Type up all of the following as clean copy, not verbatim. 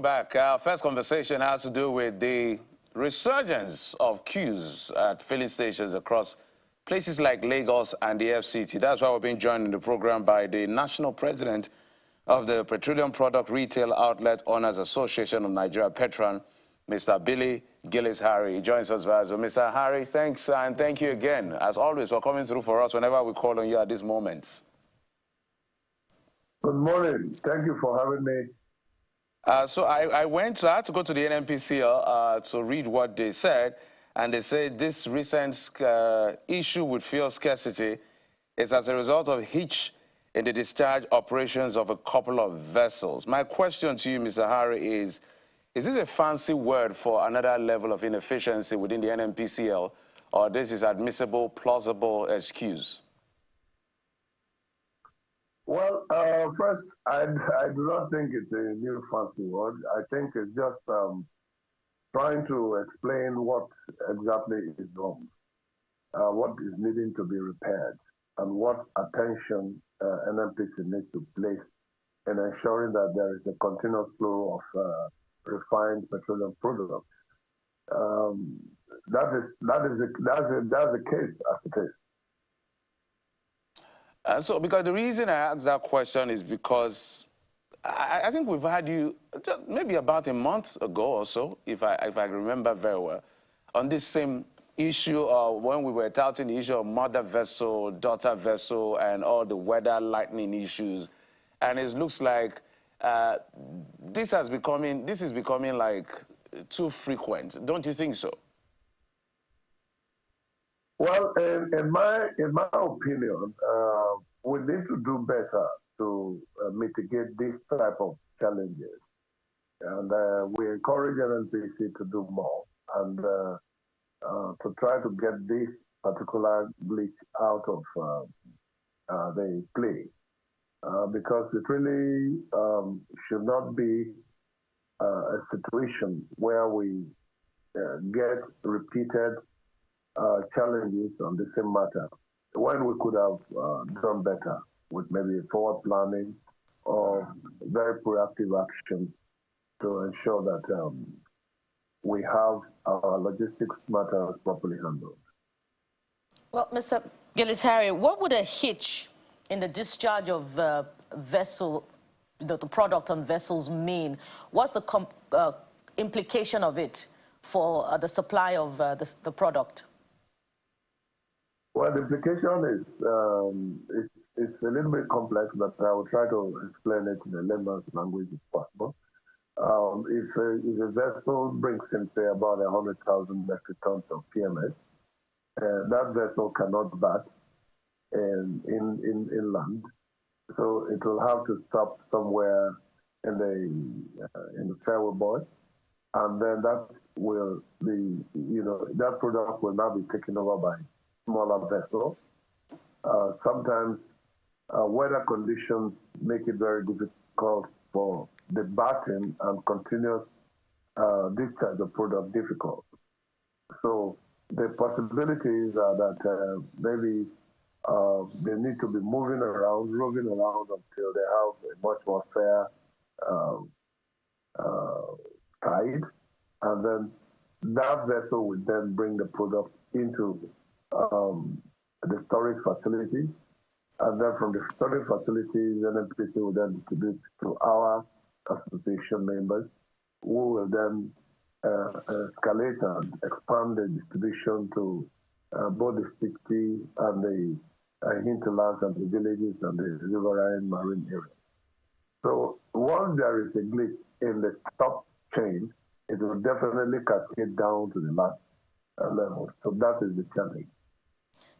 back. Our first conversation has to do with the resurgence of queues at filling stations across places like Lagos and the FCT. That's why we're being joined in the program by the national president of the Petroleum Product Retail Outlet Owners Association of Nigeria, PETROAN, Mr. Billy Gillis-Harry. He joins us via Zoom. Mr. Harry, thanks, and thank you again, as always, for coming through for us whenever we call on you at these moments. Good morning. Thank you for having me. So I had to go to the NNPCL to read what they said, and they said this recent issue with fuel scarcity is as a result of hitch in the discharge operations of a couple of vessels. My question to you, Mr. Harry, is this a fancy word for another level of inefficiency within the NNPCL, or this is admissible, plausible excuse? Well, first, I do not think it's a new fancy word. I think it's just trying to explain what exactly is wrong, what is needing to be repaired, and what attention NNPC needs to place in ensuring that there is a continuous flow of refined petroleum products. That's the case as it is. So, because the reason I asked that question is because I think we've had you maybe about a month ago or so, if I remember very well, on this same issue when we were touting the issue of mother vessel, daughter vessel, and all the weather lightning issues, and it looks like this is becoming like too frequent. Don't you think so? Well, in my opinion, we need to do better to mitigate this type of challenges, and we encourage NNPC to do more and to try to get this particular glitch out of the play, because it really should not be a situation where we get repeated challenges on the same matter when we could have done better with maybe forward planning or very proactive action to ensure that we have our logistics matters properly handled. Well, Mr. Gillis-Harry, what would a hitch in the discharge of vessel, the product on vessels mean? What's the implication of it for the supply of the product? Well, the implication is it's a little bit complex, but I will try to explain it in a layman's language if possible. If a vessel brings in, say, about 100,000 metric tons of PMS, that vessel cannot bat in land, so it will have to stop somewhere in the fairway buoy, and then that will be, that product will now be taken over by smaller vessels. Sometimes weather conditions make it very difficult for the batting and continuous discharge of product difficult. So the possibilities are that maybe they need to be moving around, roving around until they have a much more fair tide, and then that vessel would then bring the product into the storage facility, and then from the storage facilities, NNPC will then distribute to our association members, who will then escalate and expand the distribution to both the city and the hinterlands and the villages and the riverine marine area. So once there is a glitch in the top chain, it will definitely cascade down to the last level. So that is the challenge.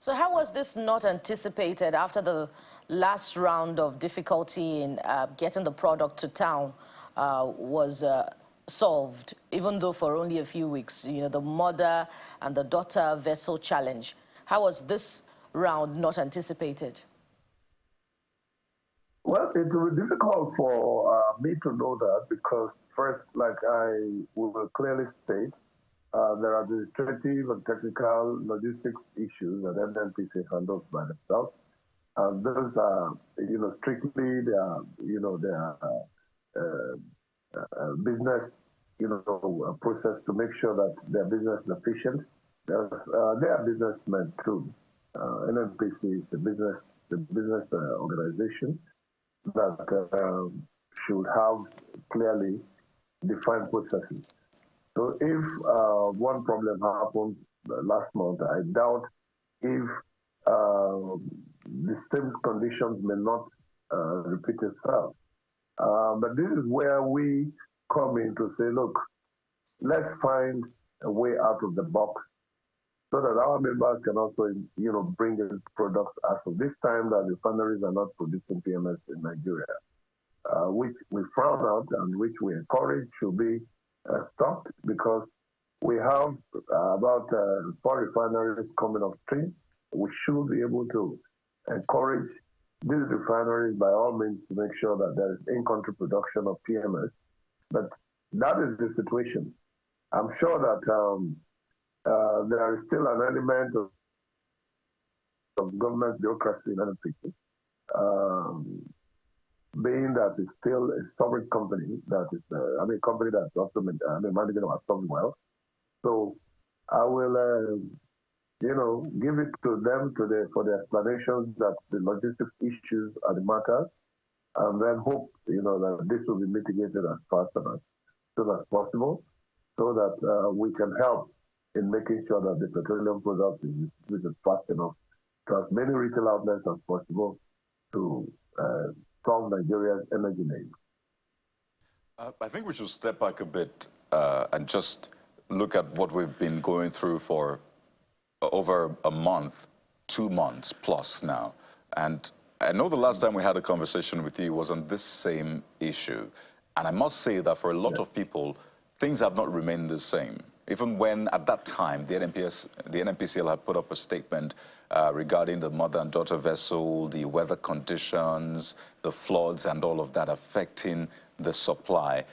So how was this not anticipated after the last round of difficulty in getting the product to town was solved, even though for only a few weeks? The mother and the daughter vessel challenge. How was this round not anticipated? Well, it will be difficult for me to know that because first, like I will clearly state, there are administrative and technical logistics issues that NNPC handles by themselves. And those are, strictly, they are business, process to make sure that their business is efficient. They are businessmen too. NNPC is the business organization that should have clearly defined processes. So if one problem happened last month, I doubt if the same conditions may not repeat itself. But this is where we come in to say, look, let's find a way out of the box so that our members can also, bring in products as of this time that refineries are not producing PMS in Nigeria, which we frown out and which we encourage should be stopped because we have about 4 refineries coming off stream. We should be able to encourage these refineries by all means to make sure that there is in-country production of PMS. But that is the situation. I'm sure that there is still an element of government bureaucracy in NNPC, being that it's still a sovereign company that is, a company that's also managing ourselves well. So I will, give it to them for the explanations that the logistics issues are the matter, and then hope, that this will be mitigated as fast and as soon as possible, so that we can help in making sure that the petroleum product is distributed fast enough to as many retail outlets as possible to solve Nigeria's energy needs. I think we should step back a bit and just look at what we've been going through for over a month, 2 months plus now. And I know the last time we had a conversation with you was on this same issue. And I must say that for a lot of people, things have not remained the same. Even when, at that time, the NNPCL had put up a statement regarding the mother and daughter vessel, the weather conditions, the floods and all of that affecting the supply.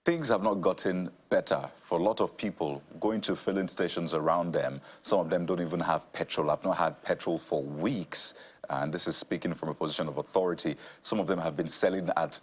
Things have not gotten better for a lot of people going to filling stations around them. Some of them don't even have petrol, have not had petrol for weeks. And this is speaking from a position of authority. Some of them have been selling at,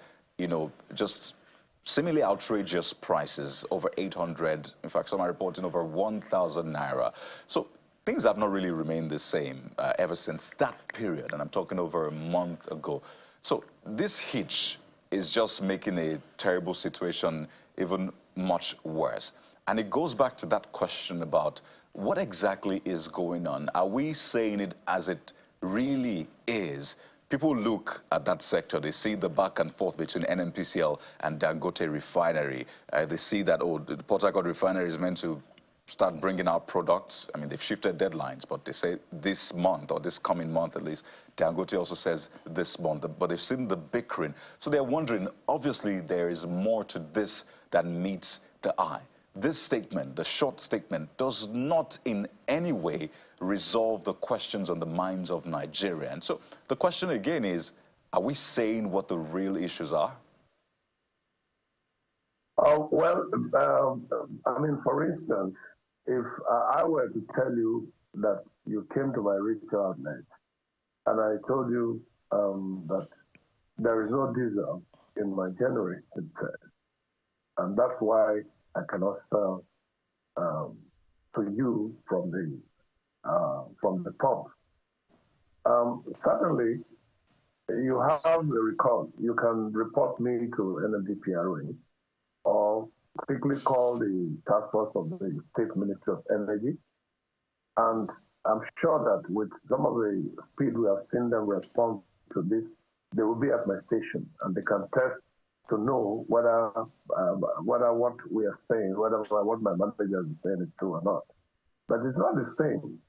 just seemingly outrageous prices, over 800. In fact, some are reporting over 1,000 naira. So things have not really remained the same ever since that period. And I'm talking over a month ago. So this hitch is just making a terrible situation even much worse. And it goes back to that question about what exactly is going on. Are we saying it as it really is? People look at that sector, they see the back and forth between NNPCL and Dangote refinery. They see that, the Port Harcourt refinery is meant to start bringing out products. I mean, they've shifted deadlines, but they say this month, or this coming month at least. Dangote also says this month, but they've seen the bickering. So they're wondering, obviously there is more to this than meets the eye. This statement, the short statement, does not in any way resolve the questions on the minds of Nigerians. So the question again is, are we saying what the real issues are? For instance, if I were to tell you that you came to my retail outlet and I told you that there is no diesel in my generator, and that's why I cannot sell to you from the pump. Certainly, you have the record. You can report me to NNPCL or quickly call the task force of the State Ministry of Energy. And I'm sure that with some of the speed we have seen them respond to this, they will be at my station and they can test to know whether what we are saying, whether what my manager is saying is true or not. But it's not the same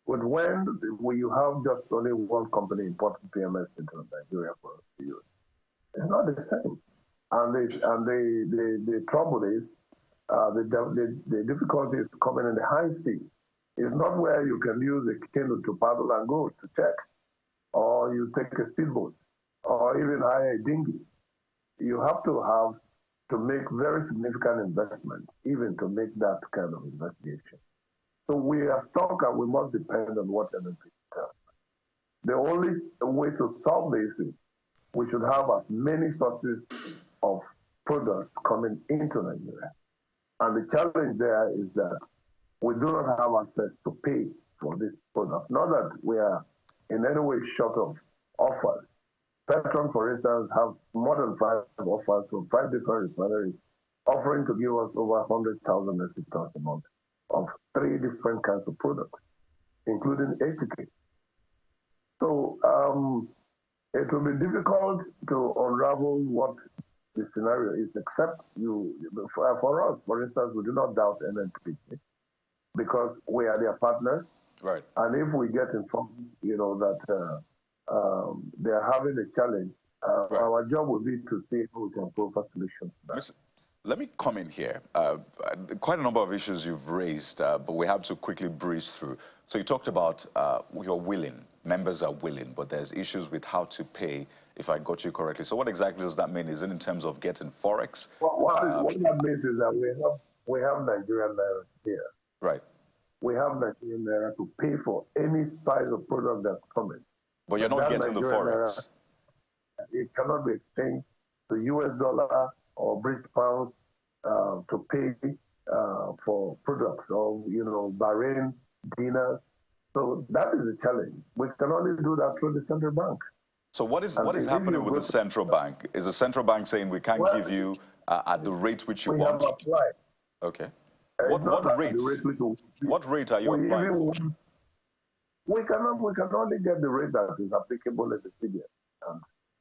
with when you have just only one company importing PMS into Nigeria for us to use. It's not the same. And the trouble is, the difficulty is coming in the high sea. It's not where you can use a canoe to paddle and go to check, or you take a speedboat, or even hire a dinghy. You have to make very significant investment, even to make that kind of investigation. So we are stuck and we must depend on what NNPC tells us. The only way to solve this is we should have as many sources of products coming into Nigeria. And the challenge there is that we do not have access to pay for this product. Not that we are in any way short of offers. PETROAN, for instance, have more than 5 offers from 5 different refineries, offering to give us over 100,000 metric tons a month of 3 different kinds of products, including ATK. So it will be difficult to unravel what the scenario is, except for us, for instance, we do not doubt NNPC because we are their partners. Right. And if we get informed, that they are having a challenge, right. Our job will be to see how we can provide solutions to that. Listen, let me come in here. Quite a number of issues you've raised, but we have to quickly breeze through. So you talked about you're willing, members are willing, but there's issues with how to pay, if I got you correctly. So what exactly does that mean? Is it in terms of getting Forex? Well, what that means is that we have Nigerian naira here. Right. We have Nigerian naira to pay for any size of product that's coming. But you're not getting the Forex. Naira, it cannot be exchanged to US dollar or British pounds to pay for products or, Bahrain dinars. So that is the challenge. We can only do that through the central bank. So what is happening with the central bank? Is the central bank saying we can't give you at the rate which you want? We have applied. Okay. What rates? What rate are you applying for? We can only get the rate that is applicable at the CBN.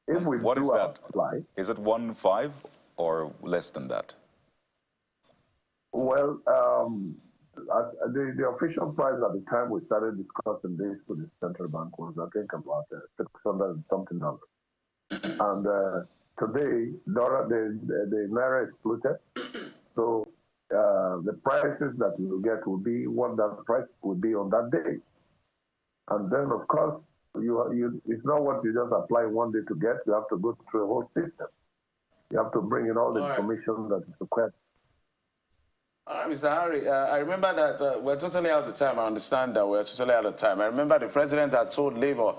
And if we what do is that? Apply, is it 1.5 or less than that? Well, the official price at the time we started discussing this with the central bank was, I think, about $600 and something. And today, the naira is floated, so the prices that you will get will be what that price will be on that day. And then, of course, it's not what you just apply one day to get. You have to go through a whole system. You have to bring in all the information that is required. All right, Mr. Harry, I remember that we're totally out of time. I understand that we're totally out of time. I remember the president had told Labour,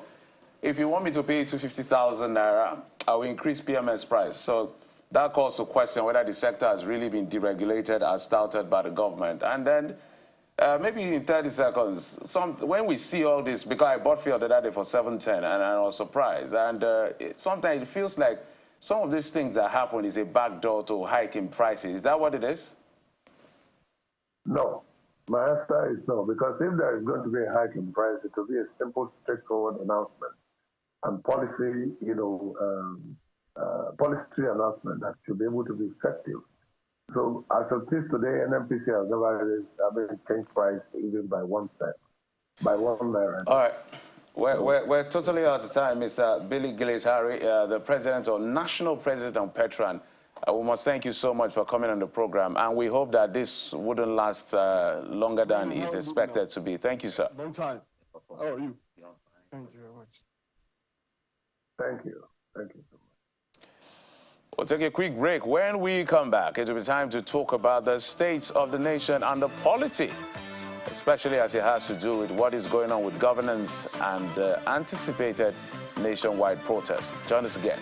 if you want me to pay you 250,000 naira, I will increase PMS price. So that calls to question whether the sector has really been deregulated as touted by the government. And then maybe in 30 seconds, when we see all this, because I bought fuel the other day for 710 and I was surprised. And sometimes it feels like some of these things that happen is a backdoor to hiking prices. Is that what it is? No. My answer is no, because if there is going to be a hike in price, it will be a simple, straightforward announcement and policy, policy announcement that should be able to be effective. So as of this today, NNPC has never changed price even by 1 cent, by 1 naira. All right. We're totally out of time, Mr. Billy Gillis-Harry, the president or national president of PETROAN. We must thank you so much for coming on the program, and we hope that this wouldn't last longer than it's expected to be. Thank you, sir. Long time. How are you? Thank you very much. Thank you. Thank you so much. We'll take a quick break. When we come back, it will be time to talk about the state of the nation and the polity, especially as it has to do with what is going on with governance and anticipated nationwide protests. Join us again.